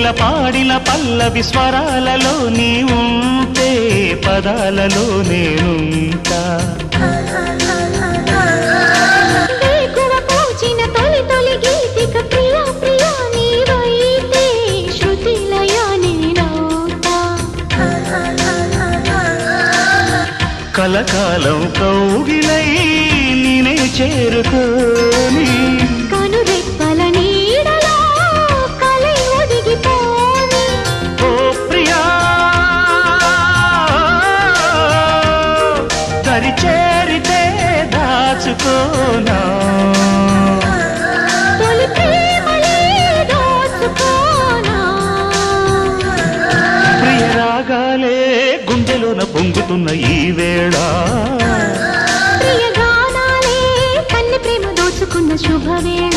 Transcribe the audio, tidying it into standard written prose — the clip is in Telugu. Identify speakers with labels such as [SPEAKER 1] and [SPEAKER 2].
[SPEAKER 1] కోకిల పాడిన పల్లవి స్వరాలలో నీ ఉంటే పదాలలో నేనుంటా కలకాలం కౌగిలై నేనే చేరుకోని
[SPEAKER 2] కనురెప్పల నీడలో కలై ఒదిగిపోని
[SPEAKER 1] ఓ ప్రియా దరి చేరితే దాచుకోనా
[SPEAKER 2] తొలి ప్రేమలే దోచుకోనా
[SPEAKER 1] ప్రియ రాగాలే గుండెలోన పొంగుతున్న ఈ వేళ
[SPEAKER 2] ప్రియ గానాలే కన్నె ప్రేమ దోచుకున్న శుభవేళ